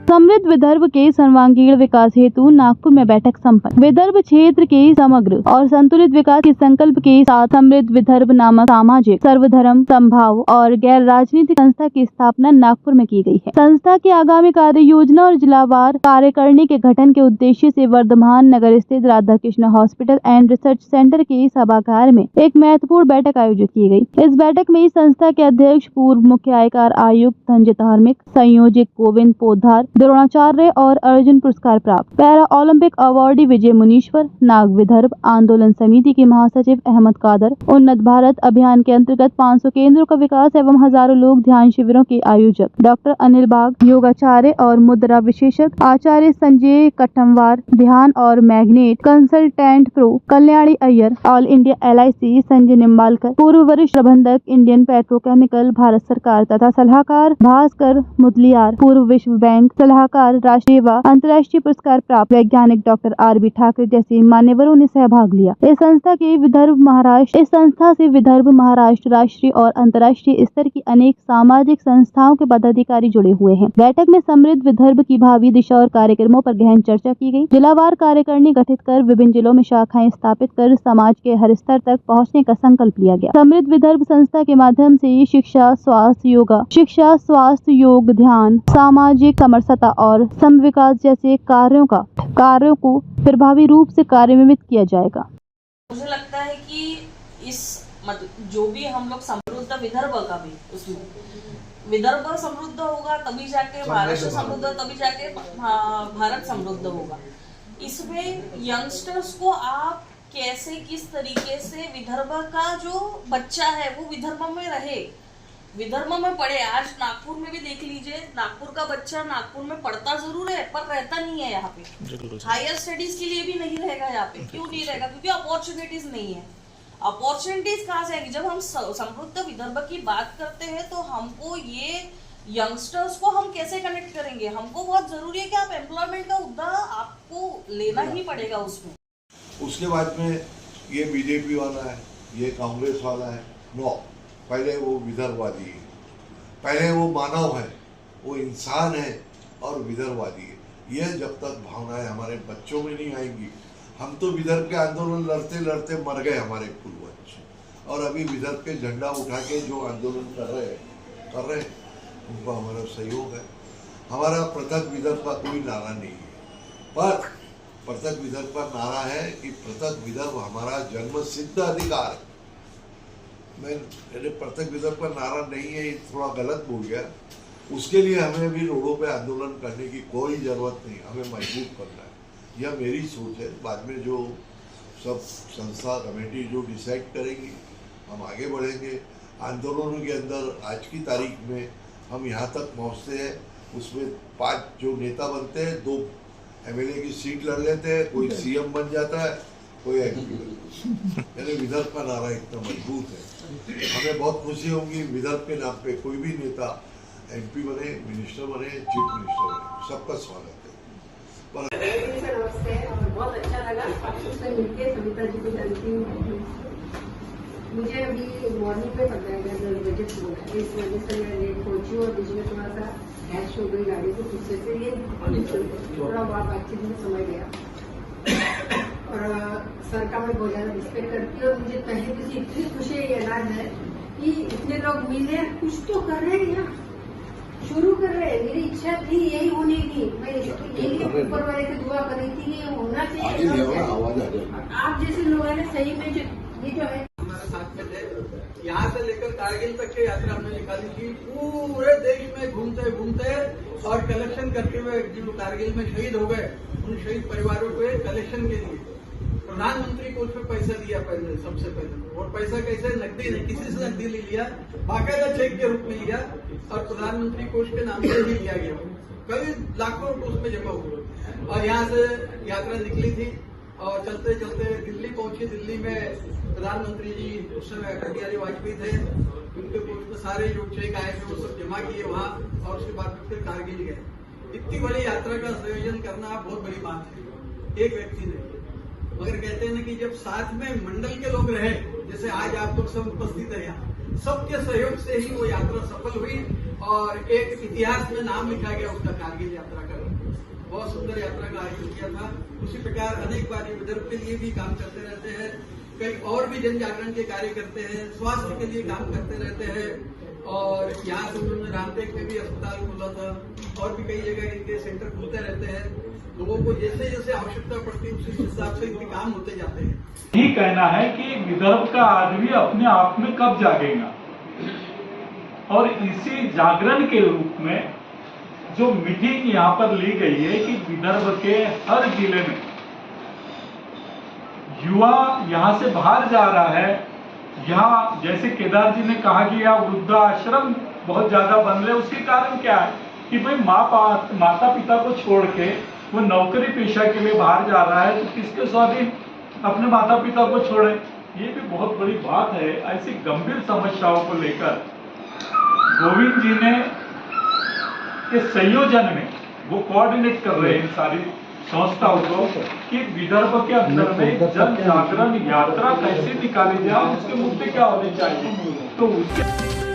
समृद्ध विदर्भ के सर्वांगीण विकास हेतु नागपुर में बैठक संपन्न। विदर्भ क्षेत्र के समग्र और संतुलित विकास के संकल्प के साथ समृद्ध विदर्भ नामक सामाजिक, सर्वधर्म, समभाव और गैर राजनीतिक संस्था की स्थापना नागपुर में की गई है। संस्था की आगामी कार्य योजना और जिलावार कार्यकारिणी के गठन के उद्देश्य से वर्धमान नगर स्थित Radha Krishna hospital and research centre के सभागार में एक महत्वपूर्ण बैठक आयोजित की गई। इस बैठक में संस्था के अध्यक्ष, पूर्व मुख्य आयकर आयुक्त धनंजय धार्मिक, संयोजक गोविंद पोद्दार, द्रोणाचार्य और अर्जुन पुरस्कार प्राप्त पैरा ओलंपिक अवार्डी विजय मुनीश्वर, नाग विदर्भ आंदोलन समिति के महासचिव अहमद कादर, उन्नत भारत अभियान के अंतर्गत 500 केंद्रों का विकास एवं हजारों लोग ध्यान शिविरों के आयोजक डॉक्टर अनिल बाग, योगाचार्य और मुद्रा विशेषज्ञ आचार्य संजय कट्टमवार, ध्यान और magnet consultant pro Kalyani Iyer, all India LIC Sanjay Nimbalkar, पूर्व वरिष्ठ प्रबंधक इंडियन पेट्रोकेमिकल भारत सरकार तथा सलाहकार भास्कर मुदलियार, पूर्व विश्व बैंक सलाहकार, राष्ट्रीय व अंतर्राष्ट्रीय पुरस्कार प्राप्त वैज्ञानिक डॉक्टर RB ठाकरे जैसे मान्यवरों ने सहभाग लिया। इस संस्था से विदर्भ, महाराष्ट्र, राष्ट्रीय और अंतर्राष्ट्रीय स्तर की अनेक सामाजिक संस्थाओं के पदाधिकारी जुड़े हुए हैं। बैठक में समृद्ध विदर्भ की भावी दिशा और कार्यक्रमों पर गहन चर्चा की गई। जिलावार कार्यकारिणी गठित कर विभिन्न जिलों में शाखाएं स्थापित कर समाज के हर स्तर तक पहुंचने का संकल्प लिया गया। समृद्ध विदर्भ संस्था के माध्यम से शिक्षा, स्वास्थ्य, योग, ध्यान, सामाजिक समरसता और समविकास जैसे कार्यों को प्रभावी रूप से कार्यान्वित किया जाएगा। मुझे लगता है कि इस जो भी हम लोग समृद्ध विदर्भ का भी, उसमें विदर्भ समृद्ध होगा तभी जाके महाराष्ट्र समृद्ध, तभी जाके भारत समृद्ध होगा। इसमें यंगस्टर्स को आप कैसे, किस तरीके से विदर्भ का जो बच्चा है वो विदर्भ में रहे, विदर्भ में पढ़े। आज नागपुर में भी देख लीजिए, नागपुर का बच्चा नागपुर में पढ़ता जरूर है पर रहता नहीं है यहाँ पे। हायर स्टडीज के लिए भी नहीं रहेगा यहाँ पे। क्यों नहीं रहेगा? क्योंकि अपॉर्चुनिटीज नहीं है। अपॉर्चुनिटीज कहाँ से आएगी? जब हम समृद्ध विदर्भ की बात करते हैं तो हमको ये यंगस्टर्स को हम कैसे कनेक्ट करेंगे? हमको बहुत जरूरी है कि आप एम्प्लॉयमेंट का मुद्दा आपको लेना ही पड़ेगा उसमें। उसके बाद में ये बीजेपी वाला है, ये कांग्रेस वाला है। नो, पहले वो विदर्भवादी है, पहले वो मानव है, वो इंसान है और विदर्भवादी है। यह जब तक भावनाएं हमारे बच्चों में नहीं आएंगी, हम तो विदर्भ के आंदोलन लड़ते लड़ते मर गए हमारे पूर्वज, और अभी विदर्भ के झंडा उठा के जो आंदोलन कर रहे हैं उनको हमारा सहयोग है। हमारा पृथक विदर्भ का कोई नारा नहीं है, पर पृथक विदर्भ का नारा है कि पृथक विदर्भ हमारा जन्म सिद्ध अधिकार है। मैंने पृथक विदर्भ का नारा नहीं है, ये थोड़ा गलत बोल गया। उसके लिए हमें भी रोडों पे आंदोलन करने की कोई जरूरत नहीं, हमें मजबूत करना है। यह मेरी सोच है। बाद में जो सब संस्था कमेटी जो डिसाइड करेंगी हम आगे बढ़ेंगे। आंदोलनों के अंदर आज की तारीख में हम यहाँ तक पहुँचते हैं, उसमें 5 जो नेता बनते हैं, 2 MLA की सीट लड़ लेते हैं, कोई CM बन जाता है, कोई MP यानी विदर्भ का नारा इतना मजबूत है। हमें बहुत खुशी होगी विदर्भ के नाम पे कोई भी नेता MP बने, मिनिस्टर बने, चीफ मिनिस्टर बने, सबका स्वागत है। बहुत अच्छा लगा आपसे मिलकर, सविता जी को जानती हूँ। मुझे अभी मॉर्निंग पे पता है 10 बजे फोन है, इस वजह से मैं लेट पहुंची और बीच में थोड़ा सा हैश हो गई गाड़ी को पीछे से, ये थोड़ा बातचीत में समय गया। और सर का मैं बहुत ज्यादा रिस्पेक्ट करती हूँ और मुझे पहले किसी इतनी खुशी याद है कि इतने लोग मिले, कुछ तो कर रहे हैं, यहाँ शुरू कर रहे हैं। मेरी इच्छा थी यही होने की, मैं यही ऊपर वाले से दुआ कर रही थी, ये होना चाहिए। आप जैसे लोगों ने सही में ये जो है यहाँ से लेकर कारगिल तक की यात्रा हमने निकाली थी, पूरे देश में घूमते घूमते और कलेक्शन करते हुए जो कारगिल में शहीद हो गए उन शहीद परिवारों को कलेक्शन के लिए प्रधानमंत्री को उसमें पैसा दिया पहले, सबसे पहले। और पैसा कैसे? नकदी नहीं, किसी से नकदी ले लिया, बाकायदा चेक के रूप में लिया और प्रधानमंत्री कोष के नाम से ही लिया गया। कई लाखों रुपये उसमें जमा हुए और यहाँ से यात्रा निकली थी और चलते चलते दिल्ली पहुंची। दिल्ली में प्रधानमंत्री जी उस समय अटल बिहारी वाजपेयी थे, उनके कोष में सारे जो चेक आए थे वो सब जमा किए वहाँ और उसके बाद फिर कारगिल गए। इतनी बड़ी यात्रा का संयोजन करना बहुत बड़ी बात है, एक व्यक्ति ने। मगर कहते हैं ना कि जब साथ में मंडल के लोग रहे, जैसे आज आप लोग सब उपस्थित है यहाँ, सबके सहयोग से ही वो यात्रा सफल हुई और एक इतिहास में नाम लिखा गया उसका कारगिल यात्रा का। बहुत सुंदर यात्रा का आयोजन किया था। उसी प्रकार अनेक बार ये विदर्भ के लिए भी काम करते रहते हैं, कई और भी जन जागरण के कार्य करते हैं, स्वास्थ्य के लिए काम करते रहते हैं। और यहाँ से उन्होंने रामटेक में भी अस्पताल खोला था और भी कई जगह इनके सेंटर खुलते रहते हैं। लोगों को जैसे जैसे आवश्यकता पड़ती है उसी हिसाब से इनके काम होते जाते हैं। यही कहना है कि विदर्भ का आदमी अपने आप में कब जागेगा, और इसी जागरण के रूप में जो मीटिंग यहाँ पर ली गई है कि विदर्भ के हर जिले में युवा यहाँ से बाहर जा रहा है। यहाँ जैसे केदार जी ने कहा कि यहाँ वृद्धाश्रम बहुत ज्यादा बन रहे, उसके कारण क्या है कि भाई माता पिता को छोड़ के वो नौकरी पेशा के लिए बाहर जा रहा है, तो किसके स्वाधीन अपने माता पिता को छोड़े। ये भी बहुत बड़ी बात है। ऐसी गंभीर समस्याओं को लेकर गोविंद जी ने के संयोजन में वो कोऑर्डिनेट कर रहे हैं इन सारी संस्थाओं को कि विदर्भ के अंदर में जन जागरण यात्रा कैसे निकाली जाए, उसके मुद्दे क्या होने चाहिए। तो उसके